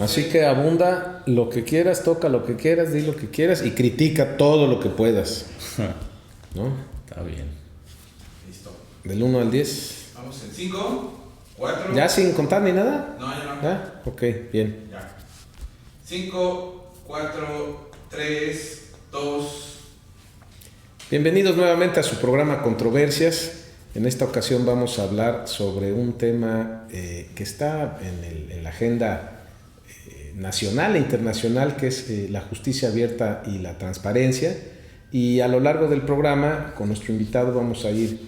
Así que abunda lo que quieras, toca lo que quieras, di lo que quieras y critica todo lo que puedas. ¿No? Está bien. Listo. Del 1 al 10. Vamos en 5, 4. ¿Ya sin contar ni nada? No, ya no. ¿Ya? Ok, bien. Ya. 5, 4, 3, 2. Bienvenidos nuevamente a su programa Controversias. En esta ocasión vamos a hablar sobre un tema que está en la agenda nacional e internacional, que es la justicia abierta y la transparencia. Y a lo largo del programa, con nuestro invitado, vamos a ir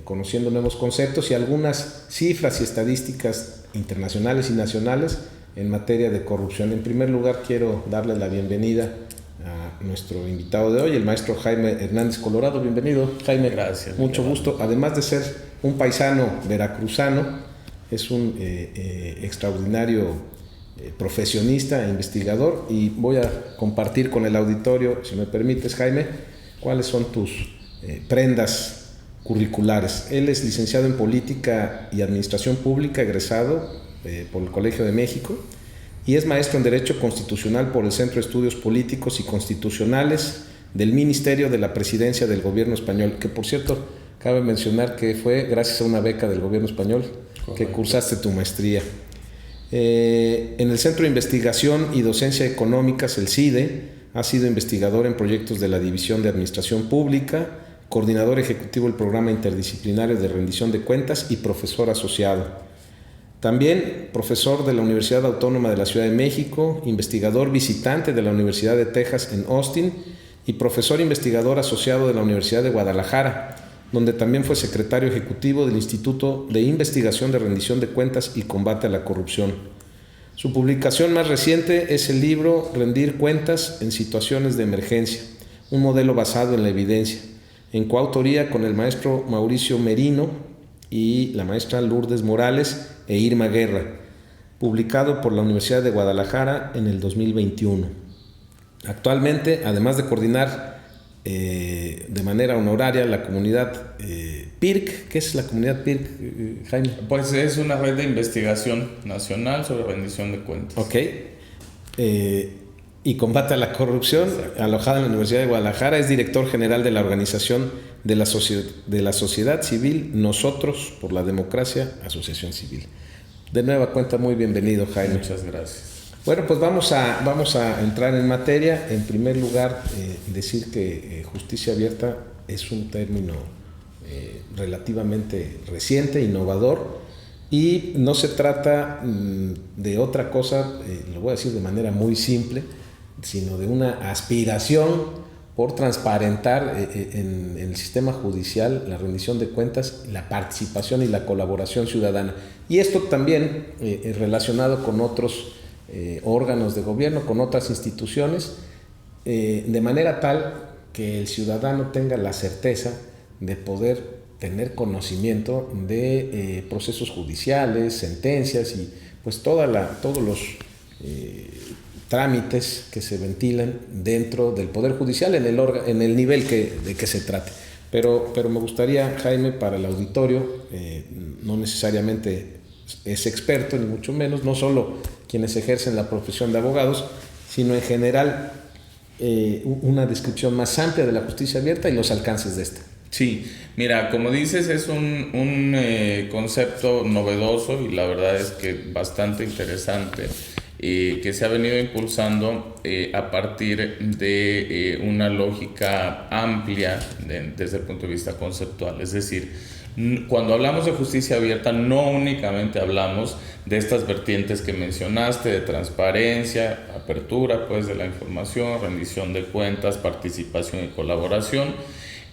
conociendo nuevos conceptos y algunas cifras y estadísticas internacionales y nacionales en materia de corrupción. En primer lugar, quiero darle la bienvenida a nuestro invitado de hoy, el maestro Jaime Hernández Colorado. Bienvenido, Jaime. Gracias. Mucho gusto. Además de ser un paisano veracruzano, es un extraordinario profesionista e investigador, y voy a compartir con el auditorio, si me permites, Jaime, cuáles son tus prendas curriculares. Él es licenciado en Política y Administración Pública, egresado por el Colegio de México, y es maestro en Derecho Constitucional por el Centro de Estudios Políticos y Constitucionales del Ministerio de la Presidencia del Gobierno Español, que por cierto, cabe mencionar que fue gracias a una beca del Gobierno Español. Correcto. Que cursaste tu maestría. En el Centro de Investigación y Docencia Económicas, el CIDE, ha sido investigador en proyectos de la División de Administración Pública, coordinador ejecutivo del Programa Interdisciplinario de Rendición de Cuentas y profesor asociado. También profesor de la Universidad Autónoma de la Ciudad de México, investigador visitante de la Universidad de Texas en Austin y profesor investigador asociado de la Universidad de Guadalajara, donde también fue secretario ejecutivo del Instituto de Investigación de Rendición de Cuentas y Combate a la Corrupción. Su publicación más reciente es el libro Rendir Cuentas en Situaciones de Emergencia, un modelo basado en la evidencia, en coautoría con el maestro Mauricio Merino y la maestra Lourdes Morales e Irma Guerra, publicado por la Universidad de Guadalajara en el 2021. Actualmente, además de coordinar de manera honoraria la comunidad PIRC. ¿Qué es la comunidad PIRC, Jaime? Pues es una red de investigación nacional sobre rendición de cuentas. Ok. Y combate a la corrupción. Exacto. Alojada en la Universidad de Guadalajara, es director general de la organización de la sociedad civil Nosotros por la Democracia, Asociación Civil. De nueva cuenta, muy bienvenido, Jaime. Muchas gracias. Bueno, pues vamos a entrar en materia. En primer lugar, decir que justicia abierta es un término relativamente reciente, innovador, y no se trata de otra cosa, lo voy a decir de manera muy simple, sino de una aspiración por transparentar en el sistema judicial la rendición de cuentas, la participación y la colaboración ciudadana. Y esto también relacionado con otros órganos de gobierno, con otras instituciones, de manera tal que el ciudadano tenga la certeza de poder tener conocimiento de procesos judiciales, sentencias y pues todos los trámites que se ventilan dentro del Poder Judicial en el nivel de que se trate. Pero me gustaría, Jaime, para el auditorio, no necesariamente es experto, ni mucho menos, no solo quienes ejercen la profesión de abogados, sino en general una descripción más amplia de la justicia abierta y los alcances de esta. Sí, mira, como dices, es un concepto novedoso y la verdad es que bastante interesante, que se ha venido impulsando a partir de una lógica amplia desde el punto de vista conceptual. Es decir, cuando hablamos de justicia abierta, no únicamente hablamos de estas vertientes que mencionaste, de transparencia, apertura pues de la información, rendición de cuentas, participación y colaboración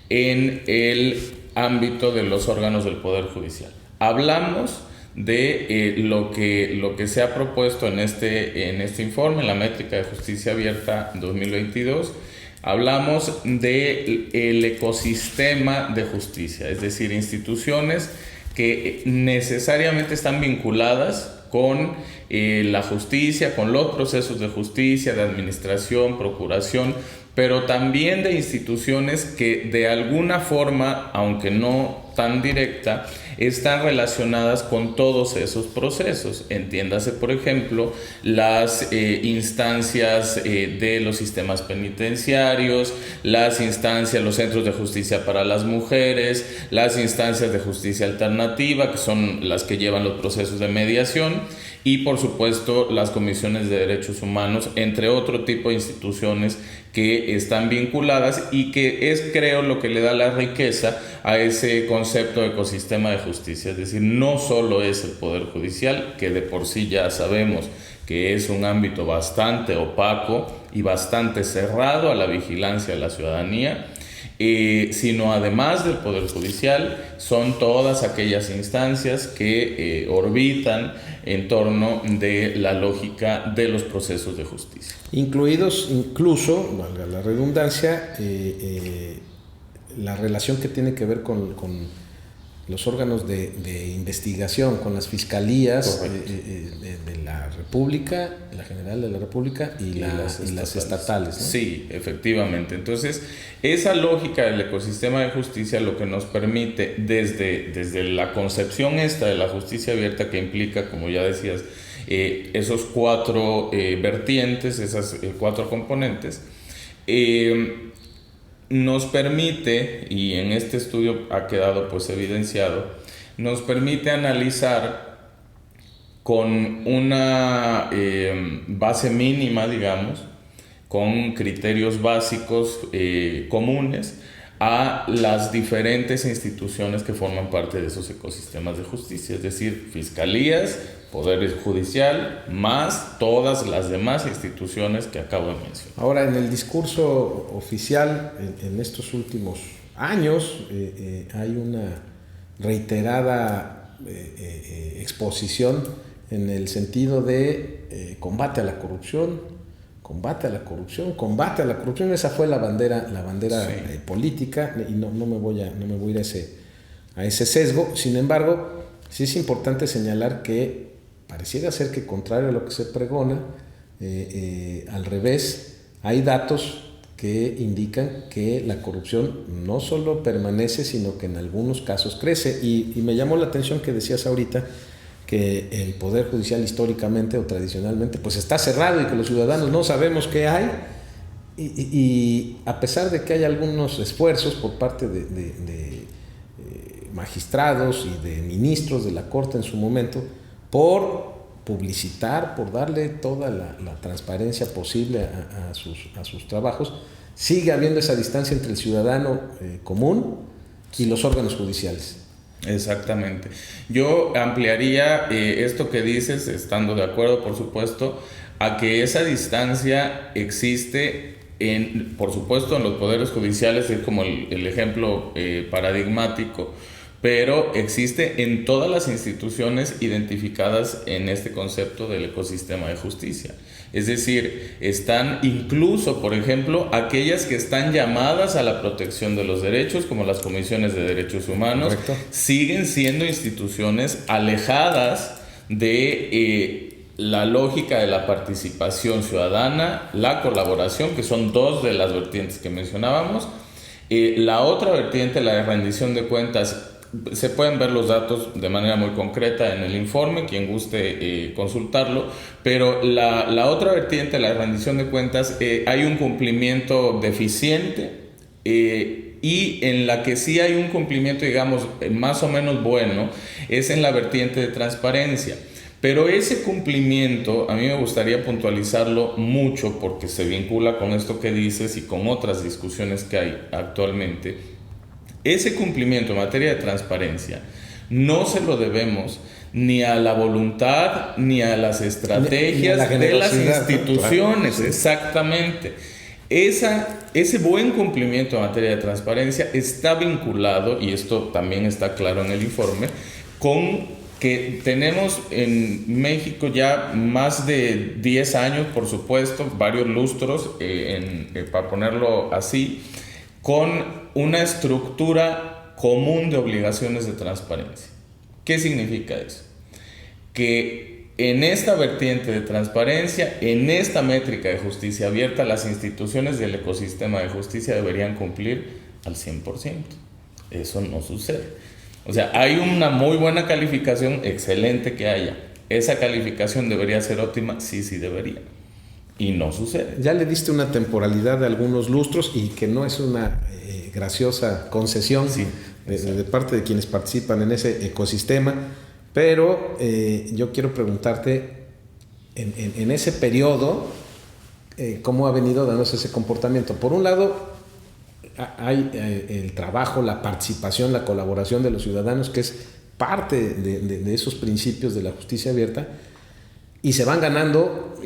en el ámbito de los órganos del Poder Judicial. Hablamos de lo que se ha propuesto en este informe, en la métrica de justicia abierta 2022. Hablamos del ecosistema de justicia, es decir, instituciones que necesariamente están vinculadas con la justicia, con los procesos de justicia, de administración, procuración, pero también de instituciones que de alguna forma, aunque no tan directa, están relacionadas con todos esos procesos. Entiéndase, por ejemplo, las instancias de los sistemas penitenciarios, las instancias, los centros de justicia para las mujeres, las instancias de justicia alternativa, que son las que llevan los procesos de mediación, y por supuesto las comisiones de derechos humanos, entre otro tipo de instituciones que están vinculadas y que es, creo, lo que le da la riqueza a ese concepto de ecosistema de justicia. Es decir, no solo es el Poder Judicial, que de por sí ya sabemos que es un ámbito bastante opaco y bastante cerrado a la vigilancia de la ciudadanía, sino además del Poder Judicial, son todas aquellas instancias que orbitan en torno de la lógica de los procesos de justicia. Incluidos incluso, valga la redundancia, la relación que tiene que ver con los órganos de investigación, con las fiscalías de la República, la General de la República y las estatales, ¿no? Sí, efectivamente. Entonces, esa lógica del ecosistema de justicia lo que nos permite, desde la concepción esta de la justicia abierta, que implica, como ya decías, esos 4 vertientes, esas 4 componentes, nos permite, y en este estudio ha quedado pues evidenciado, nos permite analizar con una base mínima, digamos, con criterios básicos comunes a las diferentes instituciones que forman parte de esos ecosistemas de justicia, es decir, fiscalías, Poder Judicial, más todas las demás instituciones que acabo de mencionar. Ahora, en el discurso oficial, en estos últimos años, hay una reiterada exposición en el sentido de combate a la corrupción, combate a la corrupción, combate a la corrupción. Esa fue la bandera sí, política, y no me voy a ir a ese sesgo. Sin embargo, sí es importante señalar que pareciera ser que, contrario a lo que se pregona, al revés, hay datos que indican que la corrupción no solo permanece, sino que en algunos casos crece. Y me llamó la atención que decías ahorita que el Poder Judicial históricamente o tradicionalmente pues está cerrado y que los ciudadanos no sabemos qué hay. Y a pesar de que hay algunos esfuerzos por parte de magistrados y de ministros de la Corte en su momento por publicitar, por darle toda la transparencia posible a sus trabajos, sigue habiendo esa distancia entre el ciudadano común y los órganos judiciales. Exactamente. Yo ampliaría esto que dices, estando de acuerdo, por supuesto, a que esa distancia existe, por supuesto, en los poderes judiciales, es como el ejemplo paradigmático, pero existe en todas las instituciones identificadas en este concepto del ecosistema de justicia. Es decir, están incluso, por ejemplo, aquellas que están llamadas a la protección de los derechos, como las comisiones de derechos humanos. Correcto. Siguen siendo instituciones alejadas de la lógica de la participación ciudadana, la colaboración, que son 2 de las vertientes que mencionábamos. La otra vertiente, la de rendición de cuentas, se pueden ver los datos de manera muy concreta en el informe, quien guste consultarlo, pero la otra vertiente, la rendición de cuentas, hay un cumplimiento deficiente y en la que sí hay un cumplimiento, digamos, más o menos bueno, es en la vertiente de transparencia. Pero ese cumplimiento, a mí me gustaría puntualizarlo mucho porque se vincula con esto que dices y con otras discusiones que hay actualmente. Ese cumplimiento en materia de transparencia no se lo debemos ni a la voluntad ni a las estrategias de las instituciones. Claro, sí. Exactamente. Ese buen cumplimiento en materia de transparencia está vinculado, y esto también está claro en el informe, con que tenemos en México ya más de 10 años, por supuesto, varios lustros, para ponerlo así, con una estructura común de obligaciones de transparencia. ¿Qué significa eso? Que en esta vertiente de transparencia, en esta métrica de justicia abierta, las instituciones del ecosistema de justicia deberían cumplir al 100%. Eso no sucede. O sea, hay una muy buena calificación, excelente que haya. ¿Esa calificación debería ser óptima? Sí, sí debería. Y no sucede. Ya le diste una temporalidad de algunos lustros y que no es una graciosa concesión de parte de quienes participan en ese ecosistema. Pero yo quiero preguntarte, en ese periodo, ¿cómo ha venido dándose ese comportamiento? Por un lado, hay el trabajo, la participación, la colaboración de los ciudadanos, que es parte de esos principios de la justicia abierta, y se van ganando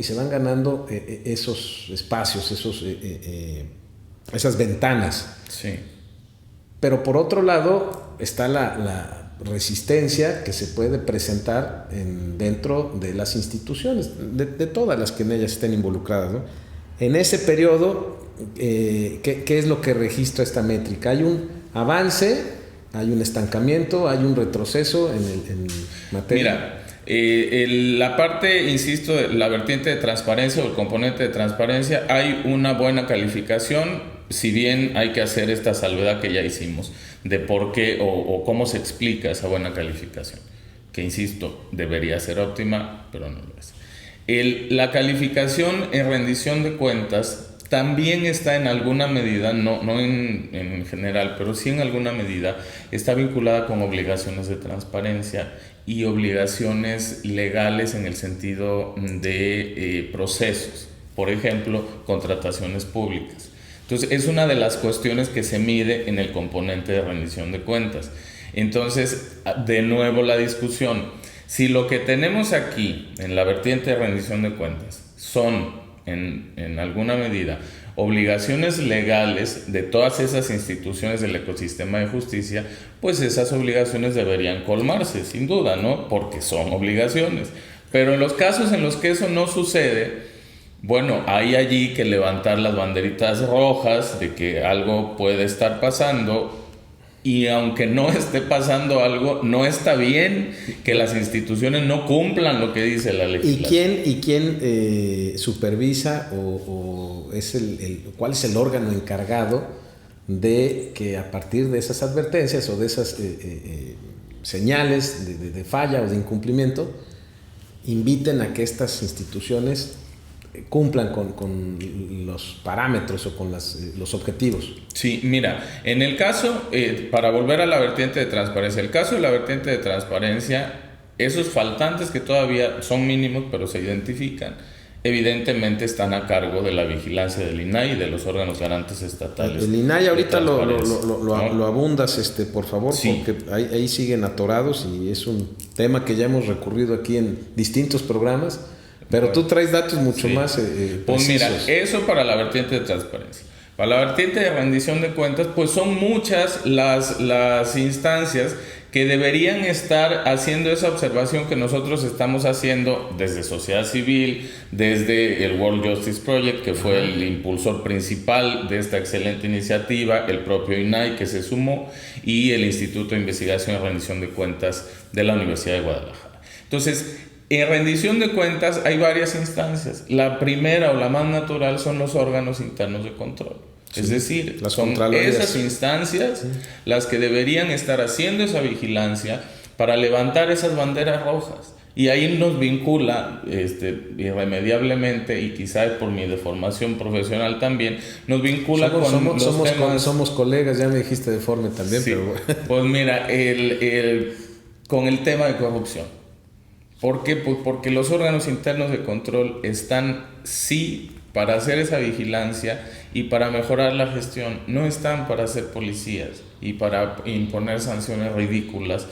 esos espacios, esas ventanas. Sí. Pero por otro lado está la resistencia que se puede presentar dentro de las instituciones, de todas las que en ellas estén involucradas, ¿no? En ese periodo, ¿qué es lo que registra esta métrica? ¿Hay un avance, hay un estancamiento, hay un retroceso en materia? Mira, la parte, insisto, de la vertiente de transparencia o el componente de transparencia, hay una buena calificación, si bien hay que hacer esta salvedad que ya hicimos de por qué o cómo se explica esa buena calificación, que insisto, debería ser óptima, pero no lo es. La calificación en rendición de cuentas también está en alguna medida, no en general, pero sí en alguna medida, está vinculada con obligaciones de transparencia y obligaciones legales en el sentido de procesos, por ejemplo, contrataciones públicas. Entonces, es una de las cuestiones que se mide en el componente de rendición de cuentas. Entonces, de nuevo la discusión, si lo que tenemos aquí en la vertiente de rendición de cuentas son, en alguna medida, obligaciones legales de todas esas instituciones del ecosistema de justicia, pues esas obligaciones deberían colmarse, sin duda, ¿no? Porque son obligaciones. Pero en los casos en los que eso no sucede, bueno, hay allí que levantar las banderitas rojas de que algo puede estar pasando, y aunque no esté pasando algo, no está bien que las instituciones no cumplan lo que dice la legislación. ¿Y quién supervisa o es cuál es el órgano encargado de que a partir de esas advertencias o de esas señales de falla o de incumplimiento inviten a que estas instituciones cumplan con los parámetros o con los objetivos? Sí, mira, en el caso, para volver a la vertiente de transparencia, el caso de la vertiente de transparencia, esos faltantes que todavía son mínimos pero se identifican, evidentemente están a cargo de la vigilancia del INAI y de los órganos garantes estatales. El INAI ahorita lo abundas, por favor, sí, porque ahí siguen atorados y es un tema que ya hemos recurrido aquí en distintos programas. Pero tú traes datos mucho más precisos. Pues mira, eso para la vertiente de transparencia. Para la vertiente de rendición de cuentas, pues son muchas las instancias que deberían estar haciendo esa observación que nosotros estamos haciendo desde sociedad civil, desde el World Justice Project, que fue el impulsor principal de esta excelente iniciativa, el propio INAI que se sumó, y el Instituto de Investigación y Rendición de Cuentas de la Universidad de Guadalajara. Entonces, en rendición de cuentas hay varias instancias. La primera o la más natural son los órganos internos de control. Sí, es decir, son esas instancias las que deberían estar haciendo esa vigilancia para levantar esas banderas rojas. Y ahí nos vincula irremediablemente, y quizás por mi deformación profesional también, nos vincula somos colegas, ya me dijiste deforme también, sí, pero pues mira, con el tema de corrupción. ¿Por qué? Pues porque los órganos internos de control están, sí, para hacer esa vigilancia y para mejorar la gestión. No están para ser policías y para imponer sanciones ridículas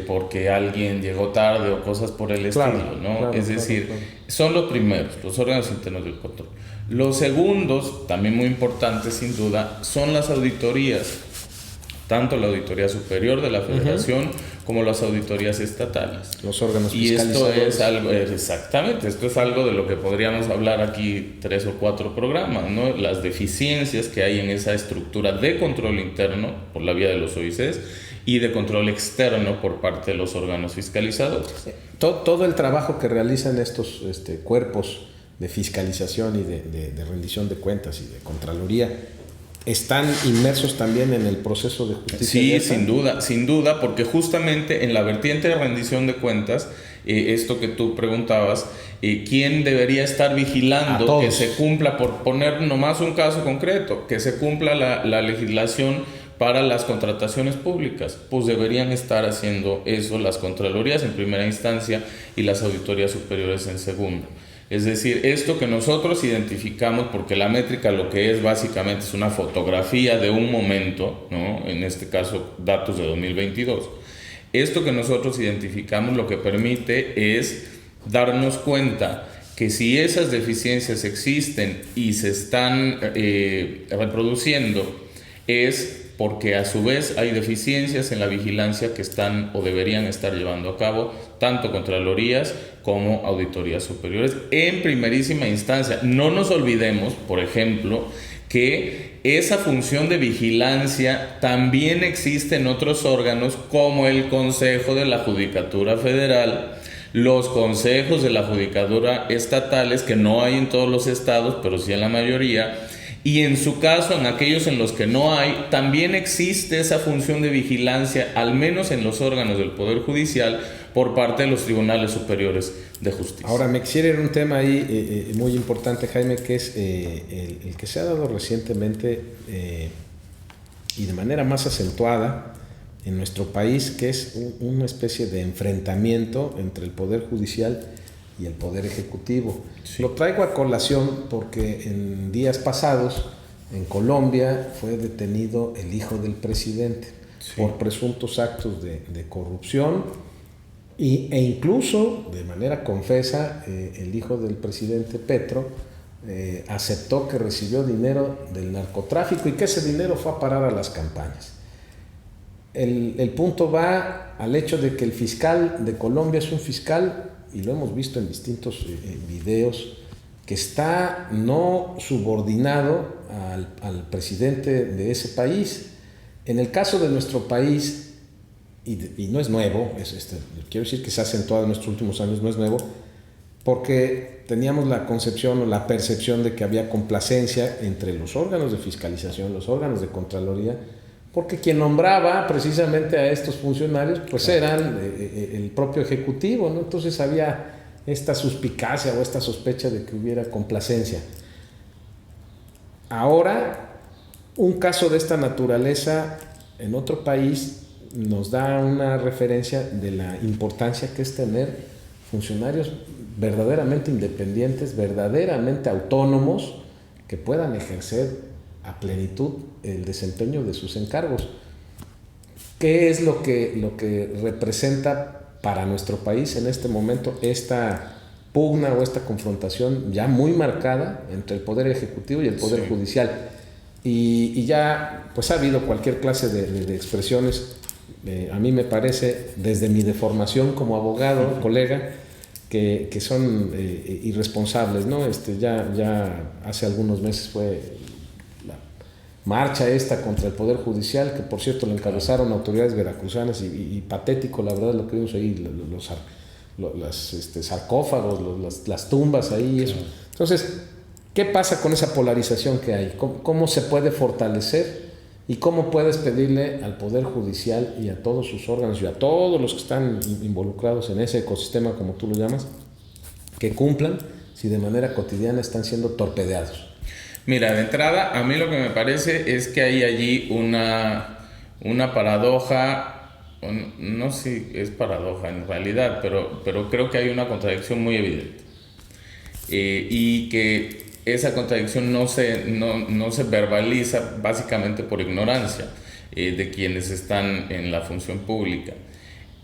porque alguien llegó tarde o cosas por el estilo, ¿no? Claro, es decir, son los primeros, los órganos internos de control. Los segundos, también muy importantes sin duda, son las auditorías. Tanto la Auditoría Superior de la Federación como las auditorías estatales. Los órganos fiscalizadores. Y esto es algo, exactamente, esto es algo de lo que podríamos hablar aquí 3 o 4 programas, ¿no? Las deficiencias que hay en esa estructura de control interno por la vía de los OICs y de control externo por parte de los órganos fiscalizadores. Todo el trabajo que realizan estos cuerpos de fiscalización y de rendición de cuentas y de Contraloría están inmersos también en el proceso de justicia. Sí, abierta. sin duda, porque justamente en la vertiente de rendición de cuentas, esto que tú preguntabas, ¿quién debería estar vigilando que se cumpla, por poner nomás un caso concreto, que se cumpla la legislación para las contrataciones públicas? Pues deberían estar haciendo eso las Contralorías en primera instancia y las auditorías superiores en segunda. Es decir, esto que nosotros identificamos, porque la métrica lo que es básicamente es una fotografía de un momento, ¿no? En este caso datos de 2022, esto que nosotros identificamos lo que permite es darnos cuenta que si esas deficiencias existen y se están reproduciendo, es porque a su vez hay deficiencias en la vigilancia que están o deberían estar llevando a cabo tanto Contralorías como auditorías superiores en primerísima instancia. No nos olvidemos, por ejemplo, que esa función de vigilancia también existe en otros órganos como el Consejo de la Judicatura Federal, los consejos de la Judicatura estatales, que no hay en todos los estados, pero sí en la mayoría. Y en su caso, en aquellos en los que no hay, también existe esa función de vigilancia, al menos en los órganos del Poder Judicial, por parte de los tribunales superiores de justicia. Ahora, me quisiera ir a un tema ahí muy importante, Jaime, que es el que se ha dado recientemente y de manera más acentuada en nuestro país, que es una especie de enfrentamiento entre el Poder Judicial y el Poder Ejecutivo. Sí. Lo traigo a colación porque en días pasados en Colombia fue detenido el hijo del presidente, sí, por presuntos actos de corrupción e incluso de manera confesa el hijo del presidente Petro aceptó que recibió dinero del narcotráfico y que ese dinero fue a parar a las campañas. El punto va al hecho de que el fiscal de Colombia es un fiscal, y lo hemos visto en distintos videos, que está no subordinado al presidente de ese país. En el caso de nuestro país, y no es nuevo, quiero decir que se ha acentuado en estos últimos años, no es nuevo, porque teníamos la concepción o la percepción de que había complacencia entre los órganos de fiscalización, los órganos de Contraloría, porque quien nombraba precisamente a estos funcionarios pues eran el propio Ejecutivo, ¿no? Entonces había esta suspicacia o esta sospecha de que hubiera complacencia. Ahora, un caso de esta naturaleza en otro país nos da una referencia de la importancia que es tener funcionarios verdaderamente independientes, verdaderamente autónomos, que puedan ejercer a plenitud el desempeño de sus encargos. ¿Qué es lo que representa para nuestro país en este momento esta pugna o esta confrontación ya muy marcada entre el Poder Ejecutivo y el Poder Judicial? Y ya pues ha habido cualquier clase de expresiones, a mí me parece, desde mi deformación como abogado, colega, que son irresponsables, ¿no? Ya hace algunos meses fue marcha esta contra el Poder Judicial, que por cierto lo encabezaron autoridades veracruzanas y patético, la verdad, lo que vimos ahí, los sarcófagos, las tumbas ahí, eso. Entonces, ¿qué pasa con esa polarización que hay? ¿Cómo se puede fortalecer y cómo puedes pedirle al Poder Judicial y a todos sus órganos y a todos los que están involucrados en ese ecosistema, como tú lo llamas, que cumplan si de manera cotidiana están siendo torpedeados? Mira, de entrada, a mí lo que me parece es que hay allí una paradoja, no sé si es paradoja en realidad, pero creo que hay una contradicción muy evidente. Y que esa contradicción no se verbaliza básicamente por ignorancia de quienes están en la función pública.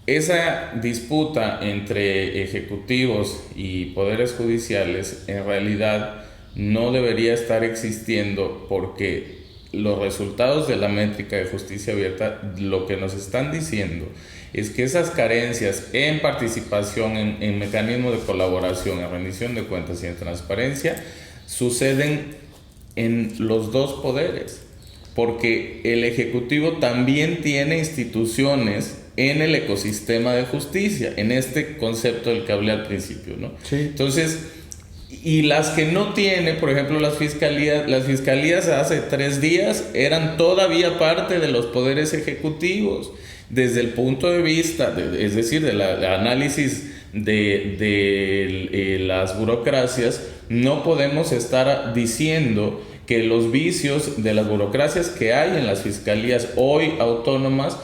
Esa disputa entre ejecutivos y poderes judiciales en realidad no debería estar existiendo, porque los resultados de la métrica de justicia abierta lo que nos están diciendo es que esas carencias en participación, en mecanismos de colaboración, en rendición de cuentas y en transparencia suceden en los dos poderes. porque el Ejecutivo también tiene instituciones en el ecosistema de justicia, en este concepto del que hablé al principio, ¿no? Sí. Entonces, y las que no tiene, por ejemplo, las fiscalías hace 3 días eran todavía parte de los poderes ejecutivos, desde el punto de vista, es decir, del análisis de las burocracias. No podemos estar diciendo que los vicios de las burocracias que hay en las fiscalías hoy autónomas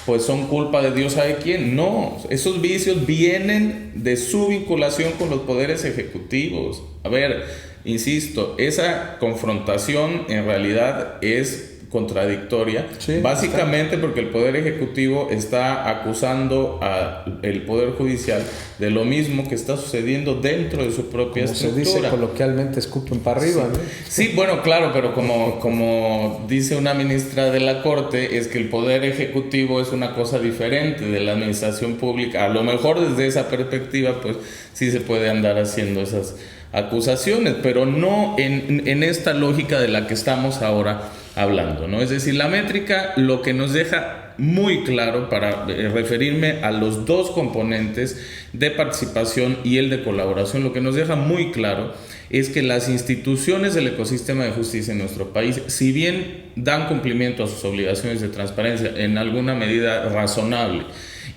pues son culpa de Dios sabe quién. No, esos vicios vienen de su vinculación con los poderes ejecutivos. A ver, insisto, esa confrontación en realidad es contradictoria, sí, básicamente porque el Poder Ejecutivo está acusando al Poder Judicial de lo mismo que está sucediendo dentro de su propia estructura. Se dice coloquialmente, escupen para arriba, sí. ¿no? Sí, bueno, claro, pero como dice una ministra de la Corte, es que el Poder Ejecutivo es una cosa diferente de la administración pública. A lo mejor desde esa perspectiva, pues sí se puede andar haciendo esas acusaciones, pero no en esta lógica de la que estamos ahora hablando, ¿no? Es decir, la métrica lo que nos deja muy claro, para referirme a los dos componentes de participación y el de colaboración, lo que nos deja muy claro es que las instituciones del ecosistema de justicia en nuestro país, si bien dan cumplimiento a sus obligaciones de transparencia en alguna medida razonable,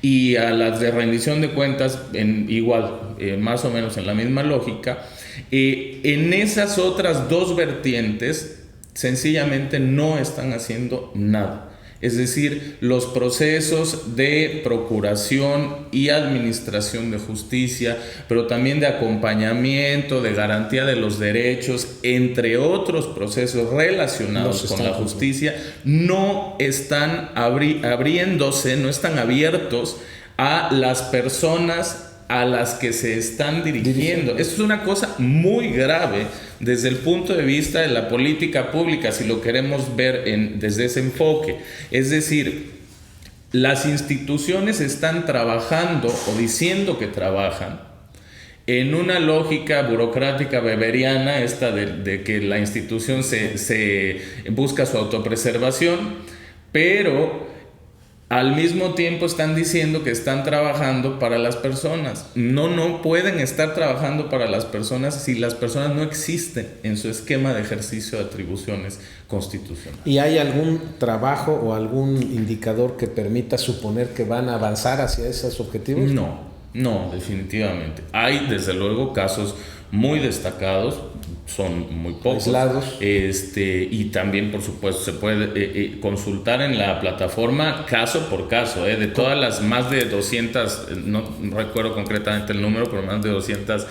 y a las de rendición de cuentas más o menos en la misma lógica, en esas otras dos vertientes sencillamente no están haciendo nada. Es decir, los procesos de procuración y administración de justicia, pero también de acompañamiento, de garantía de los derechos, entre otros procesos relacionados con la justicia, no están abriéndose, no están abiertos a las personas a las que se están dirigiendo. Esto es una cosa muy grave desde el punto de vista de la política pública, si lo queremos ver desde ese enfoque. Es decir, las instituciones están trabajando o diciendo que trabajan en una lógica burocrática weberiana, esta de que la institución se busca su autopreservación, pero al mismo tiempo están diciendo que están trabajando para las personas. No pueden estar trabajando para las personas si las personas no existen en su esquema de ejercicio de atribuciones constitucionales. ¿Y hay algún trabajo o algún indicador que permita suponer que van a avanzar hacia esos objetivos? No, definitivamente. Hay desde luego casos muy destacados, son muy pocos, aislados. Y también por supuesto se puede consultar en la plataforma caso por caso, de todas las más de 200, no recuerdo concretamente el número, pero más de 200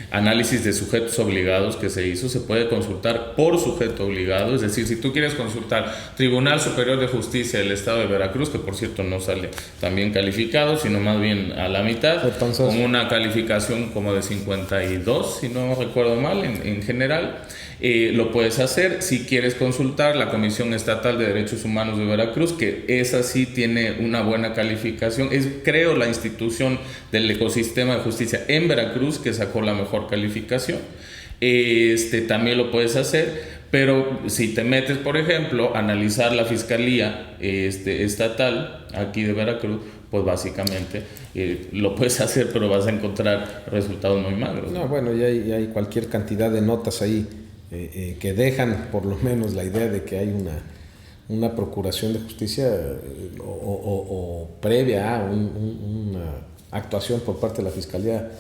análisis de sujetos obligados que se hizo, se puede consultar por sujeto obligado. Es decir, si tú quieres consultar Tribunal Superior de Justicia del Estado de Veracruz, que por cierto no sale tan bien calificado, sino más bien a la mitad, entonces, con una calificación como de 52, si no recuerdo mal, en general, lo puedes hacer. Si quieres consultar la Comisión Estatal de Derechos Humanos de Veracruz, que esa sí tiene una buena calificación, es creo la institución del ecosistema de justicia en Veracruz que sacó la mejor calificación. También lo puedes hacer, pero si te metes, por ejemplo, a analizar la Fiscalía Estatal aquí de Veracruz, pues básicamente lo puedes hacer, pero vas a encontrar resultados muy magros. No, bueno, ya hay cualquier cantidad de notas ahí que dejan por lo menos la idea de que hay una procuración de justicia o previa a una actuación por parte de la Fiscalía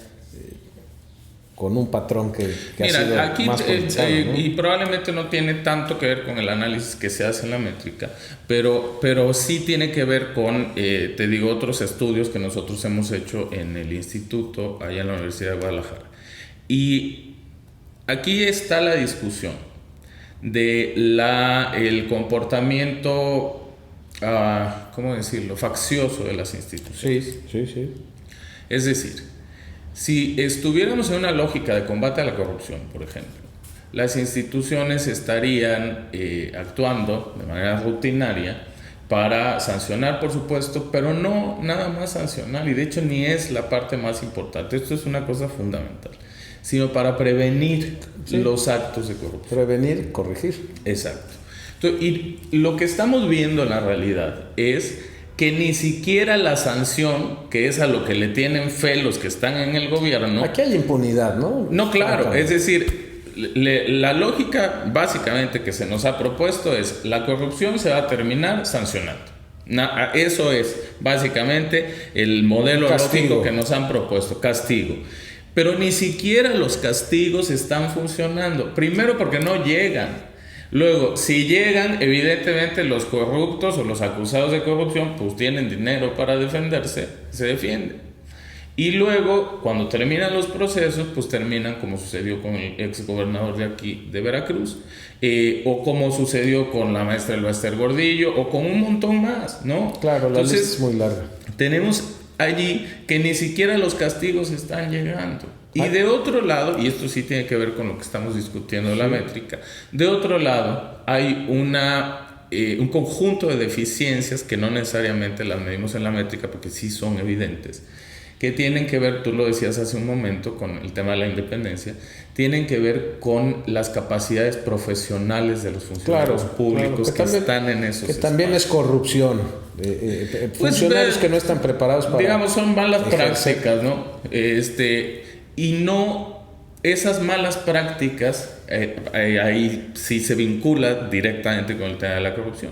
con un patrón que Mira, ha sido aquí, más politizado, ¿no? Y probablemente no tiene tanto que ver con el análisis que se hace en la métrica, pero sí tiene que ver con, te digo, otros estudios que nosotros hemos hecho en el instituto, allá en la Universidad de Guadalajara. Y aquí está la discusión de el comportamiento, ¿cómo decirlo?, faccioso de las instituciones. Sí. Es decir, si estuviéramos en una lógica de combate a la corrupción, por ejemplo, las instituciones estarían actuando de manera rutinaria para sancionar, por supuesto, pero no nada más sancionar, y de hecho ni es la parte más importante, esto es una cosa fundamental, sino para prevenir los actos de corrupción. Prevenir, corregir. Exacto. Y lo que estamos viendo en la realidad es que ni siquiera la sanción, que es a lo que le tienen fe los que están en el gobierno... Aquí hay impunidad, ¿no? No, claro, es decir, la lógica básicamente que se nos ha propuesto es la corrupción se va a terminar sancionando. Eso es básicamente el modelo lógico que nos han propuesto, castigo. Pero ni siquiera los castigos están funcionando. Primero porque no llegan. Luego, si llegan, evidentemente los corruptos o los acusados de corrupción pues tienen dinero para defenderse, se defienden. Y luego, cuando terminan los procesos, pues terminan como sucedió con el ex gobernador de aquí, de Veracruz, o como sucedió con la maestra Elba Ester Gordillo, o con un montón más, ¿no? Claro, la lista es muy larga. Tenemos allí que ni siquiera los castigos están llegando. Y de otro lado, y esto sí tiene que ver con lo que estamos discutiendo de la métrica, de otro lado hay un conjunto de deficiencias que no necesariamente las medimos en la métrica porque sí son evidentes, que tienen que ver, tú lo decías hace un momento, con el tema de la independencia, tienen que ver con las capacidades profesionales de los funcionarios públicos que están en esos que también es corrupción. Funcionarios que no están preparados para... Digamos, son malas prácticas, ¿no? Y no, esas malas prácticas, ahí sí se vincula directamente con el tema de la corrupción.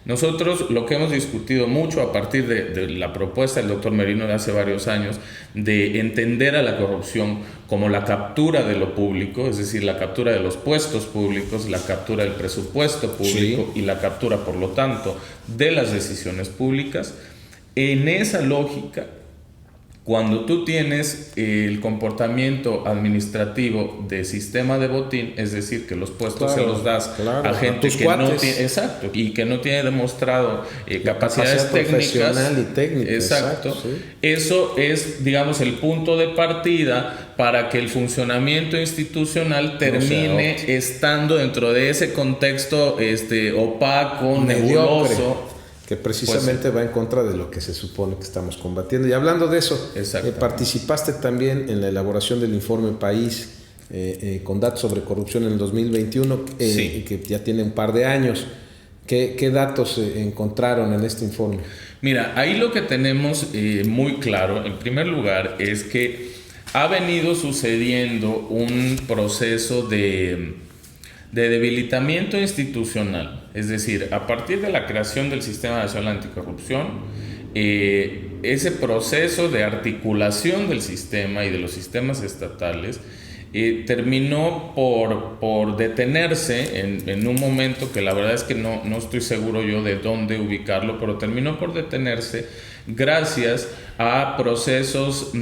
Nosotros lo que hemos discutido mucho a partir de la propuesta del doctor Merino de hace varios años de entender a la corrupción como la captura de lo público, es decir, la captura de los puestos públicos, la captura del presupuesto público y la captura, por lo tanto, de las decisiones públicas. En esa lógica, cuando tú tienes el comportamiento administrativo de sistema de botín, es decir, que los puestos se los das a gente que no tiene, y que no tiene demostrado capacidades técnicas, y técnica, exacto, eso es, digamos, el punto de partida para que el funcionamiento institucional termine estando dentro de ese contexto opaco, nebuloso, que precisamente va en contra de lo que se supone que estamos combatiendo. Y hablando de eso, participaste también en la elaboración del informe País con datos sobre corrupción en el 2021, que ya tiene un par de años. ¿Qué datos encontraron en este informe? Mira, ahí lo que tenemos muy claro, en primer lugar, es que ha venido sucediendo un proceso de debilitamiento institucional, es decir, a partir de la creación del Sistema Nacional Anticorrupción, ese proceso de articulación del sistema y de los sistemas estatales terminó por detenerse en un momento que la verdad es que no estoy seguro yo de dónde ubicarlo, pero terminó por detenerse gracias a procesos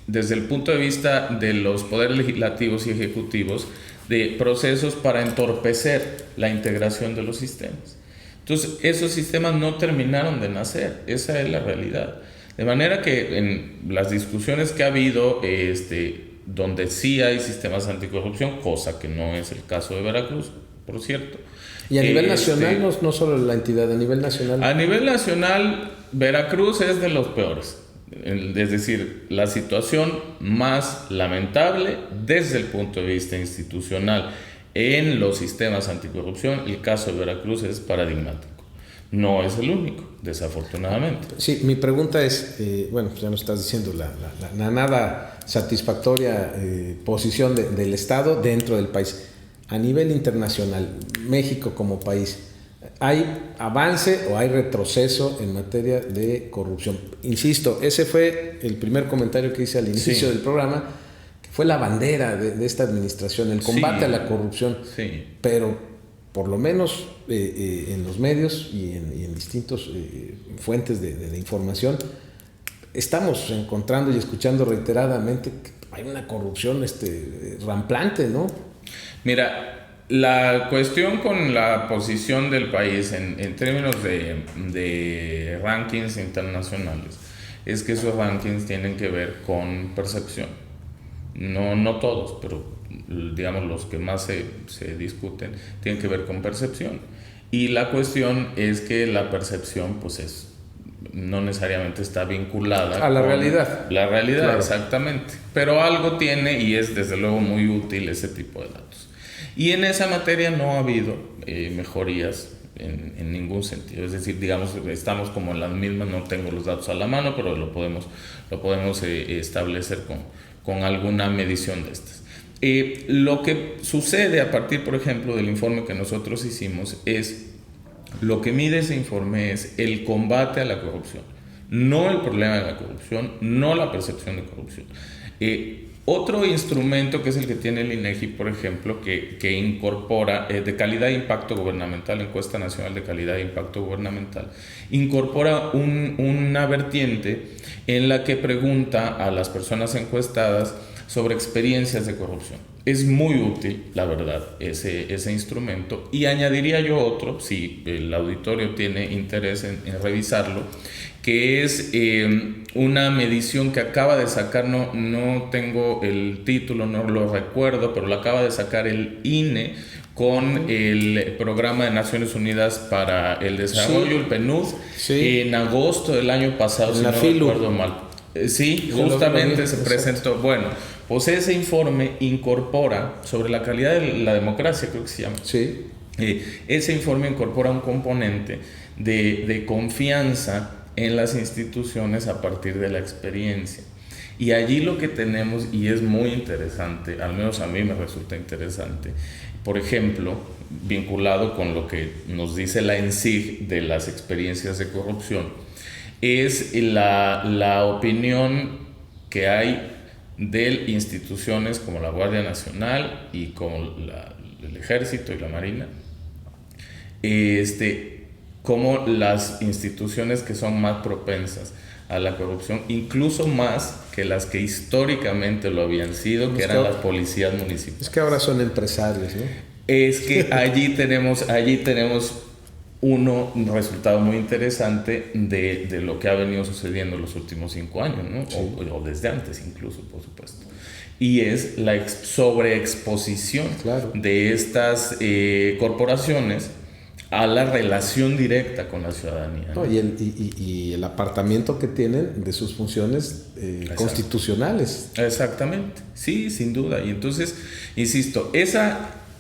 desde el punto de vista de los poderes legislativos y ejecutivos, de procesos para entorpecer la integración de los sistemas. Entonces, esos sistemas no terminaron de nacer, esa es la realidad. De manera que en las discusiones que ha habido, donde sí hay sistemas anticorrupción, cosa que no es el caso de Veracruz, por cierto. Y a nivel nacional, no solo la entidad, a nivel nacional. A nivel nacional, Veracruz es de los peores. Es decir, la situación más lamentable desde el punto de vista institucional en los sistemas anticorrupción, el caso de Veracruz es paradigmático. No es el único, desafortunadamente. Sí, mi pregunta es, bueno, ya nos estás diciendo la nada satisfactoria posición del Estado dentro del país. A nivel internacional, México como país, ¿hay avance o hay retroceso en materia de corrupción? Insisto, ese fue el primer comentario que hice al inicio del programa, que fue la bandera de esta administración, el combate a la corrupción. Pero por lo menos en los medios y en distintas fuentes de información, estamos encontrando y escuchando reiteradamente que hay una corrupción rampante, ¿no? Mira, la cuestión con la posición del país en términos de rankings internacionales es que esos rankings tienen que ver con percepción. No todos, pero digamos los que más se discuten tienen que ver con percepción. Y la cuestión es que la percepción pues no necesariamente está vinculada a la realidad. La realidad, claro. Exactamente. Pero algo tiene y es desde luego muy útil ese tipo de datos. Y en esa materia no ha habido mejorías en ningún sentido. Es decir, digamos, estamos como en las mismas, no tengo los datos a la mano, pero lo podemos establecer con alguna medición de estas. Lo que sucede a partir, por ejemplo, del informe que nosotros hicimos es, lo que mide ese informe es el combate a la corrupción, no el problema de la corrupción, no la percepción de corrupción. Otro instrumento que es el que tiene el INEGI, por ejemplo, que incorpora de calidad e impacto gubernamental, encuesta nacional de calidad e impacto gubernamental, incorpora una vertiente en la que pregunta a las personas encuestadas sobre experiencias de corrupción. Es muy útil, la verdad, ese instrumento, y añadiría yo otro, si el auditorio tiene interés en revisarlo, que es una medición que acaba de sacar, no tengo el título, no lo recuerdo, pero lo acaba de sacar el INE con el Programa de Naciones Unidas para el Desarrollo, sí, el PNUD, sí, en agosto del año pasado, si no recuerdo mal. Sí, justamente se presentó. Bueno, pues ese informe incorpora, sobre la calidad de la democracia, creo que se llama. Sí. Ese informe incorpora un componente de confianza en las instituciones a partir de la experiencia. Y allí lo que tenemos, y es muy interesante, al menos a mí me resulta interesante, por ejemplo, vinculado con lo que nos dice la ENSIG de las experiencias de corrupción, es la opinión que hay de instituciones como la Guardia Nacional y como el Ejército y la Marina, como las instituciones que son más propensas a la corrupción, incluso más que las que históricamente lo habían sido, que eran las policías municipales. Es que ahora son empresarios, ¿no? Es que allí tenemos un resultado muy interesante de lo que ha venido sucediendo en los últimos 5 años, ¿no? Sí. O desde antes incluso, por supuesto. Y es la sobreexposición, claro, de estas corporaciones a la relación directa con la ciudadanía, ¿no? Y el apartamiento que tienen de sus funciones constitucionales. Exactamente, sí, sin duda. Y entonces, insisto, ese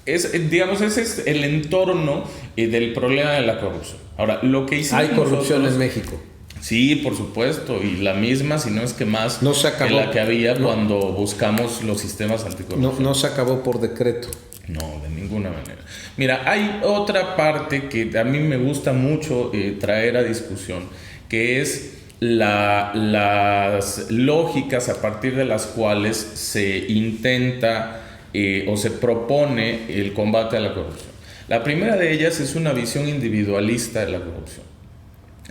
es el entorno del problema de la corrupción. Ahora, lo que hicimos ¿hay corrupción en México? Sí, por supuesto, y la misma, si no es que más, no se acabó, que la que había cuando buscamos los sistemas anticorrupción. No se acabó por decreto. No, de ninguna manera. Mira, hay otra parte que a mí me gusta mucho traer a discusión, que es las lógicas a partir de las cuales se intenta o se propone el combate a la corrupción. La primera de ellas es una visión individualista de la corrupción.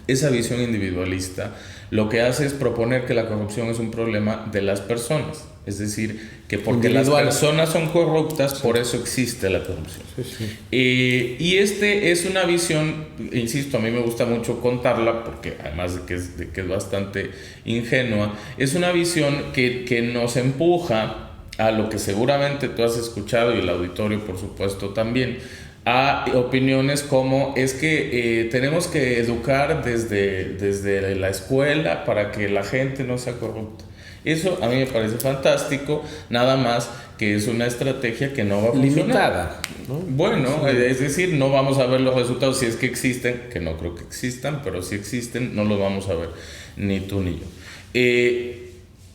Esa visión individualista lo que hace es proponer que la corrupción es un problema de las personas. Es decir, que porque las personas son corruptas, sí, por eso existe la corrupción. Sí, sí. Y es una visión, insisto, a mí me gusta mucho contarla, porque además de que es bastante ingenua, es una visión que nos empuja a lo que seguramente tú has escuchado y el auditorio, por supuesto, también, a opiniones como es que tenemos que educar desde la escuela para que la gente no sea corrupta. Eso a mí me parece fantástico, nada más que es una estrategia que no va a funcionar. Limitada, ¿no? Bueno, sí, es decir, no vamos a ver los resultados si es que existen, que no creo que existan, pero si existen no los vamos a ver, ni tú ni yo.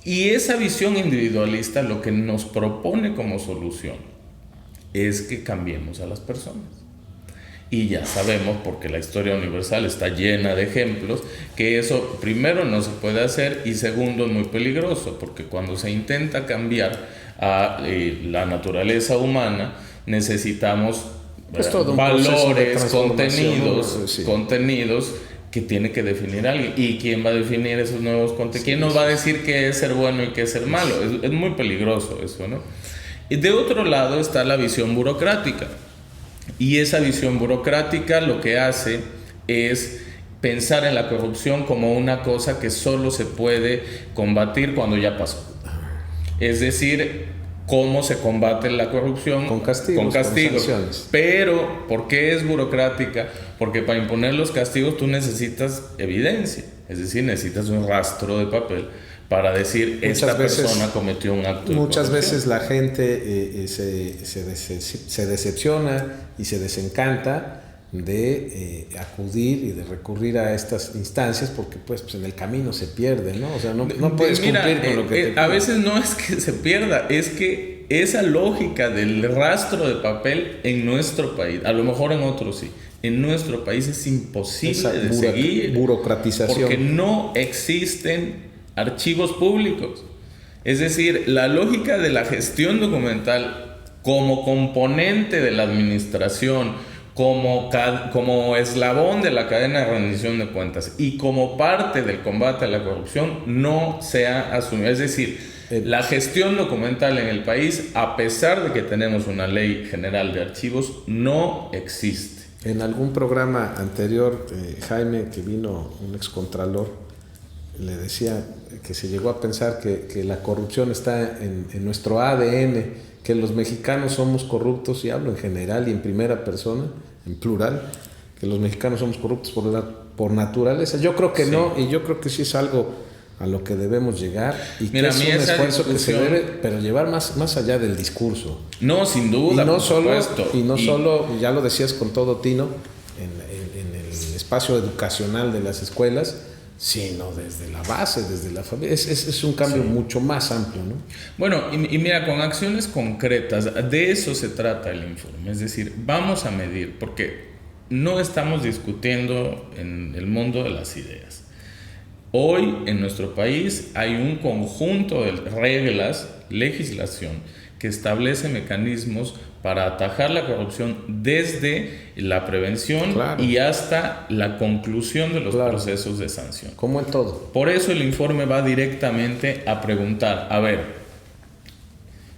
Y esa visión individualista lo que nos propone como solución es que cambiemos a las personas. Y ya sabemos, porque la historia universal está llena de ejemplos, que eso primero no se puede hacer y segundo es muy peligroso, porque cuando se intenta cambiar a la naturaleza humana necesitamos valores, contenidos que tiene que definir alguien. ¿Y quién va a definir esos nuevos contenidos? ¿Quién nos va a decir qué es ser bueno y qué es ser malo? Es muy peligroso eso, ¿no? Y de otro lado está la visión burocrática. Y esa visión burocrática lo que hace es pensar en la corrupción como una cosa que solo se puede combatir cuando ya pasó. Es decir, cómo se combate la corrupción con castigos. Pero, ¿por qué es burocrática? Porque para imponer los castigos tú necesitas evidencia, es decir, necesitas un rastro de papel para decir esta veces, persona cometió un acto de muchas corrupción. veces la gente se decepciona y se desencanta de acudir y de recurrir a estas instancias porque pues en el camino se pierde, ¿no? O sea, no puedes cumplir con lo que a veces no es que se pierda, es que esa lógica del rastro de papel en nuestro país, a lo mejor en otros sí, en nuestro país es imposible de seguir, burocratización, porque no existen archivos públicos. Es decir, la lógica de la gestión documental como componente de la administración, como eslabón de la cadena de rendición de cuentas y como parte del combate a la corrupción no se ha asumido. Es decir, la gestión documental en el país, a pesar de que tenemos una ley general de archivos, no existe. En algún programa anterior, Jaime, que vino un excontralor, le decía que se llegó a pensar que la corrupción está en nuestro ADN, que los mexicanos somos corruptos, y hablo en general y en primera persona, en plural, que los mexicanos somos corruptos por naturaleza. Yo creo que no, y yo creo que sí es algo a lo que debemos llegar, y que es un esfuerzo que se debe, pero llevar más allá del discurso. No, sin duda, y no por supuesto. Y no solo, ya lo decías con todo tino, en el espacio educacional de las escuelas, sino desde la base, desde la familia. Es un cambio mucho más amplio, ¿no? Bueno, y mira, con acciones concretas, de eso se trata el informe. Es decir, vamos a medir, porque no estamos discutiendo en el mundo de las ideas. Hoy en nuestro país hay un conjunto de reglas, legislación, que establece mecanismos para atajar la corrupción desde la prevención y hasta la conclusión de los procesos de sanción. Como en todo. Por eso el informe va directamente a preguntar, a ver,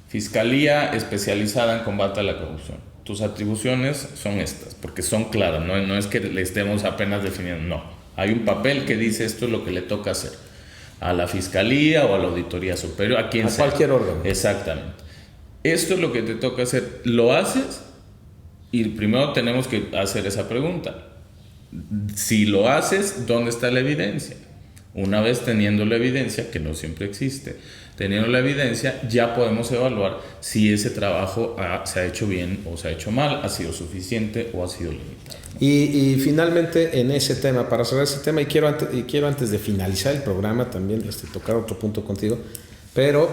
Fiscalía especializada en combate a la corrupción, tus atribuciones son estas, porque son claras, no es que le estemos apenas definiendo, no. Hay un papel que dice esto es lo que le toca hacer a la Fiscalía o a la Auditoría Superior, a quien sea. Cualquier órgano. Exactamente. Esto es lo que te toca hacer. ¿Lo haces? Y primero tenemos que hacer esa pregunta. Si lo haces, ¿dónde está la evidencia? Una vez teniendo la evidencia, que no siempre existe, teniendo la evidencia, ya podemos evaluar si ese trabajo se ha hecho bien o se ha hecho mal, ha sido suficiente o ha sido limitado, ¿no? Y finalmente, en ese tema, para cerrar ese tema, y quiero antes de finalizar el programa también tocar otro punto contigo, pero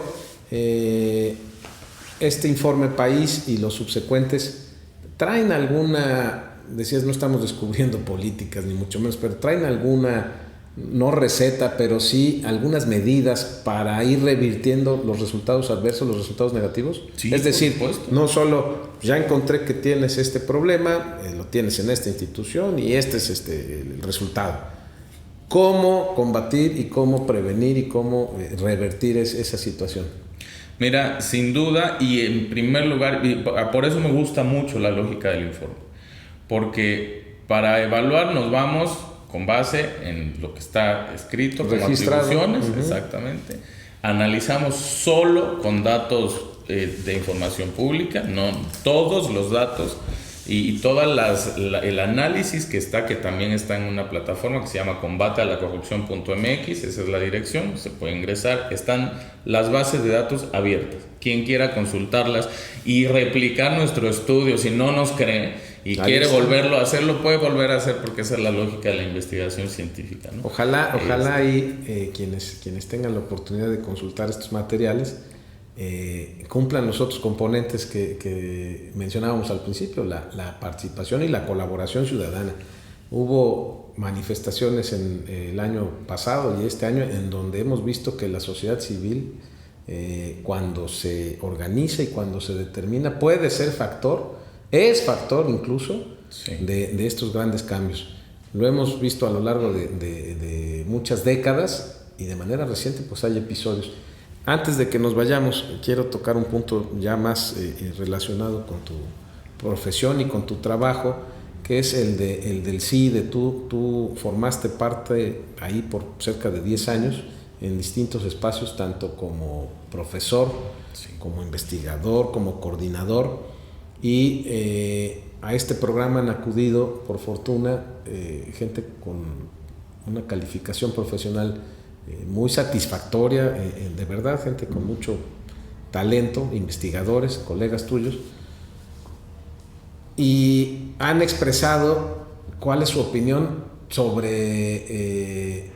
este informe país y los subsecuentes traen alguna, decías, no estamos descubriendo políticas ni mucho menos, pero traen alguna, no receta, pero sí algunas medidas para ir revirtiendo los resultados adversos, los resultados negativos. Sí, es decir, no solo ya encontré que tienes este problema, lo tienes en esta institución y este es el resultado. ¿Cómo combatir y cómo prevenir y cómo revertir esa situación? Mira, sin duda, y en primer lugar, y por eso me gusta mucho la lógica del informe, porque para evaluar nos vamos con base en lo que está escrito como atribuciones, exactamente. Analizamos solo con datos de información pública, no todos los datos y todas el análisis que también está en una plataforma que se llama combatealacorrupción.mx, esa es la dirección, se puede ingresar, están las bases de datos abiertas. Quien quiera consultarlas y replicar nuestro estudio, si no nos cree y quiere volverlo a hacer, lo puede volver a hacer, porque esa es la lógica de la investigación científica, ¿no? Ojalá ahí quienes tengan la oportunidad de consultar estos materiales cumplan los otros componentes que mencionábamos al principio, la participación y la colaboración ciudadana. Hubo manifestaciones en el año pasado y este año en donde hemos visto que la sociedad civil, cuando se organiza y cuando se determina, puede ser es factor incluso de estos grandes cambios. Lo hemos visto a lo largo de muchas décadas y de manera reciente pues hay episodios. Antes de que nos vayamos, quiero tocar un punto ya más relacionado con tu profesión y con tu trabajo, que es el del CIDE. Tú formaste parte ahí por cerca de 10 años en distintos espacios, tanto como profesor, como investigador, como coordinador, y a este programa han acudido, por fortuna, gente con una calificación profesional muy satisfactoria, de verdad, gente con mucho talento, investigadores, colegas tuyos, y han expresado cuál es su opinión sobre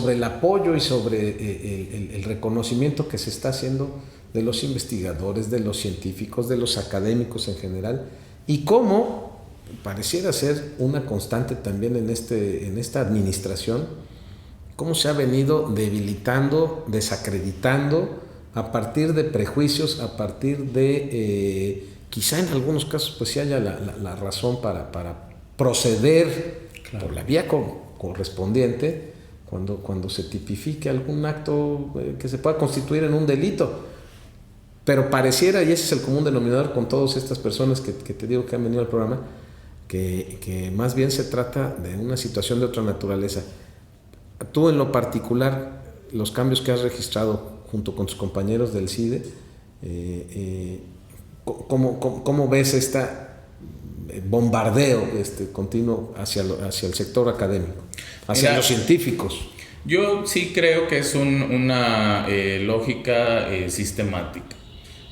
el apoyo y sobre el reconocimiento que se está haciendo de los investigadores, de los científicos, de los académicos en general, y cómo pareciera ser una constante también en esta administración, cómo se ha venido debilitando, desacreditando a partir de prejuicios, a partir de quizá en algunos casos pues sí haya la razón para proceder por la vía correspondiente cuando se tipifique algún acto que se pueda constituir en un delito. Pero pareciera, y ese es el común denominador con todas estas personas que te digo que han venido al programa, que más bien se trata de una situación de otra naturaleza. Tú en lo particular, los cambios que has registrado junto con tus compañeros del CIDE, ¿cómo ves este bombardeo continuo hacia el sector académico, hacia los científicos? Yo sí creo que es una lógica sistemática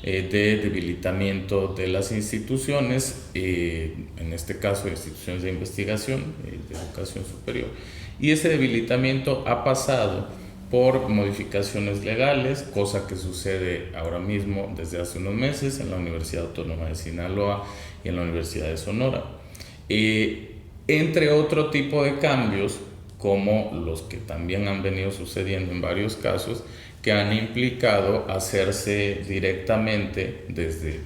de debilitamiento de las instituciones, en este caso instituciones de investigación, de educación superior, y ese debilitamiento ha pasado por modificaciones legales, cosa que sucede ahora mismo desde hace unos meses en la Universidad Autónoma de Sinaloa y en la Universidad de Sonora, entre otro tipo de cambios como los que también han venido sucediendo en varios casos, que han implicado hacerse directamente desde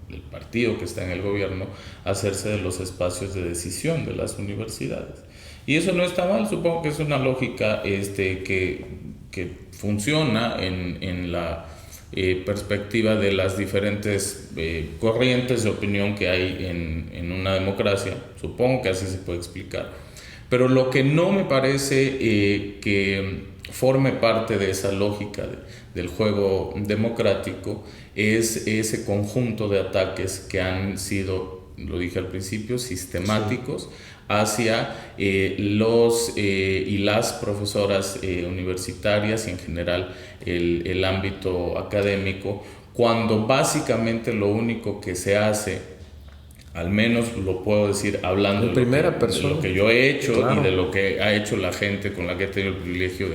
el partido que está en el gobierno, hacerse de los espacios de decisión de las universidades. Y eso no está mal, supongo que es una lógica que funciona en la perspectiva de las diferentes corrientes de opinión que hay en una democracia. Supongo que así se puede explicar. Pero lo que no me parece que forme parte de esa lógica del juego democrático es ese conjunto de ataques que han sido, lo dije al principio, sistemáticos hacia los y las profesoras universitarias y en general el ámbito académico, cuando básicamente lo único que se hace, al menos lo puedo decir hablando de lo que yo he hecho, claro, y de lo que ha hecho la gente con la que he tenido el privilegio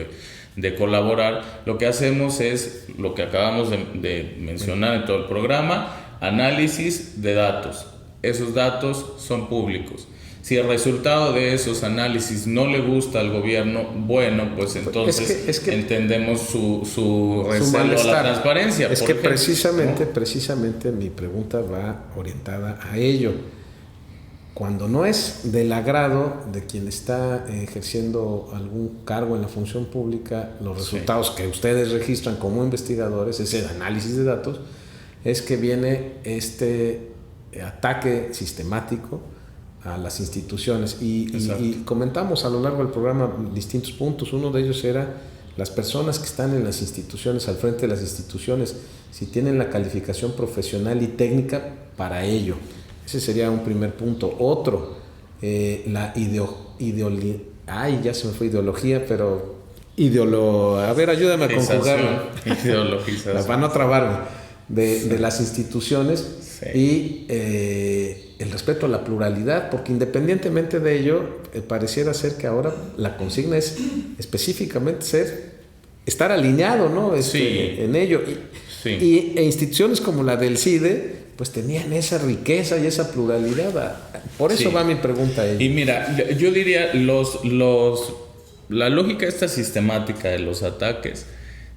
de colaborar, lo que hacemos es lo que acabamos de mencionar en todo el programa: análisis de datos. Esos datos son públicos. Si el resultado de esos análisis no le gusta al gobierno, bueno, pues entonces es que entendemos su recelo a la transparencia. Es que precisamente mi pregunta va orientada a ello. Cuando no es del agrado de quien está ejerciendo algún cargo en la función pública, los resultados que ustedes registran como investigadores, ese análisis de datos, es que viene este ataque sistemático a las instituciones y comentamos a lo largo del programa distintos puntos. Uno de ellos era las personas que están en las instituciones, al frente de las instituciones, si tienen la calificación profesional y técnica para ello. Ese sería un primer punto. Otro, la ideología, pero a ver, ayúdame a conjugarlo. Ideologización. Para no trabarme. De las instituciones. Sí. Y el respeto a la pluralidad, porque independientemente de ello, pareciera ser que ahora la consigna es específicamente estar alineado, ¿no? En ello. E instituciones como la del CIDE, pues tenían esa riqueza y esa pluralidad. Por eso va mi pregunta a ello. Y mira, yo diría, la lógica esta sistemática de los ataques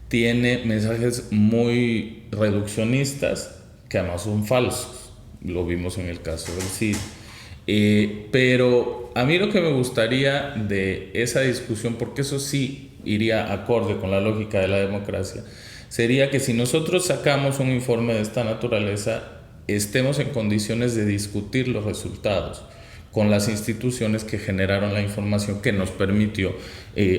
tiene mensajes muy reduccionistas que además son falsos. Lo vimos en el caso del CID. Pero a mí lo que me gustaría de esa discusión, porque eso sí iría acorde con la lógica de la democracia, sería que si nosotros sacamos un informe de esta naturaleza, estemos en condiciones de discutir los resultados con las instituciones que generaron la información que nos permitió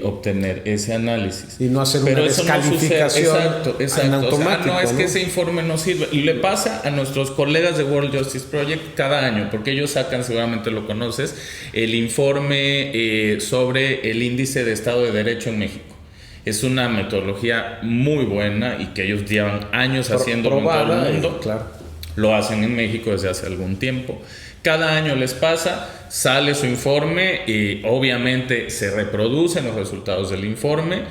obtener ese análisis. Y no hacer una descalificación en automático. No, es que ese informe no sirve. Le pasa a nuestros colegas de World Justice Project cada año, porque ellos sacan, seguramente lo conoces, el informe sobre el índice de Estado de Derecho en México. Es una metodología muy buena y que ellos llevan años haciendo en todo el mundo. Claro. Lo hacen en México desde hace algún tiempo. Cada año les pasa, sale su informe y obviamente se reproducen los resultados del informe,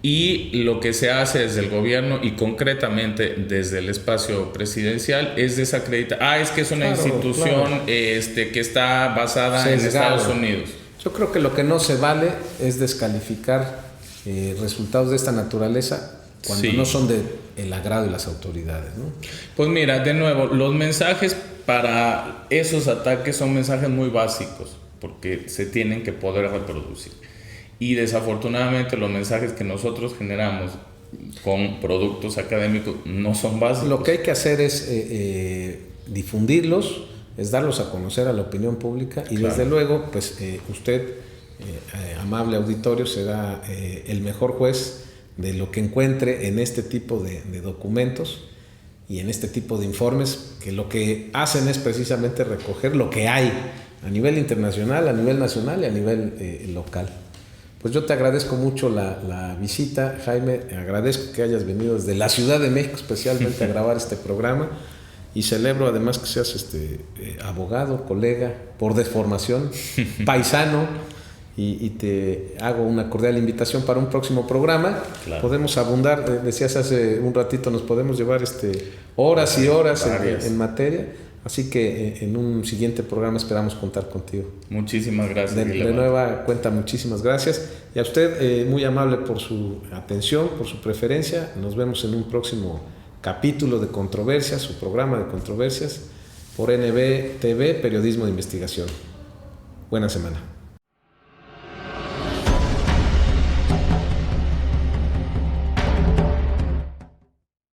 y lo que se hace desde el gobierno y concretamente desde el espacio presidencial es desacreditar. Es que es una institución que está basada en Estados Unidos. Yo creo que lo que no se vale es descalificar resultados de esta naturaleza cuando no son del agrado de las autoridades, ¿no? Pues mira, de nuevo, los mensajes para esos ataques son mensajes muy básicos, porque se tienen que poder reproducir. Y desafortunadamente los mensajes que nosotros generamos con productos académicos no son básicos. Lo que hay que hacer es difundirlos, es darlos a conocer a la opinión pública, y desde luego, pues usted, amable auditorio, será el mejor juez de lo que encuentre en este tipo de documentos y en este tipo de informes, que lo que hacen es precisamente recoger lo que hay a nivel internacional, a nivel nacional y a nivel local. Pues yo te agradezco mucho la visita, Jaime, agradezco que hayas venido desde la Ciudad de México especialmente a grabar este programa, y celebro además que seas abogado, colega, por deformación, paisano, y te hago una cordial invitación para un próximo programa. Claro. Podemos abundar, decías hace un ratito, nos podemos llevar horas y horas en materia, así que en un siguiente programa esperamos contar contigo. Muchísimas gracias. De nueva cuenta, muchísimas gracias, y a usted muy amable por su atención, por su preferencia. Nos vemos en un próximo capítulo de Controversias, su programa de Controversias por NB TV, Periodismo de Investigación. Buena semana.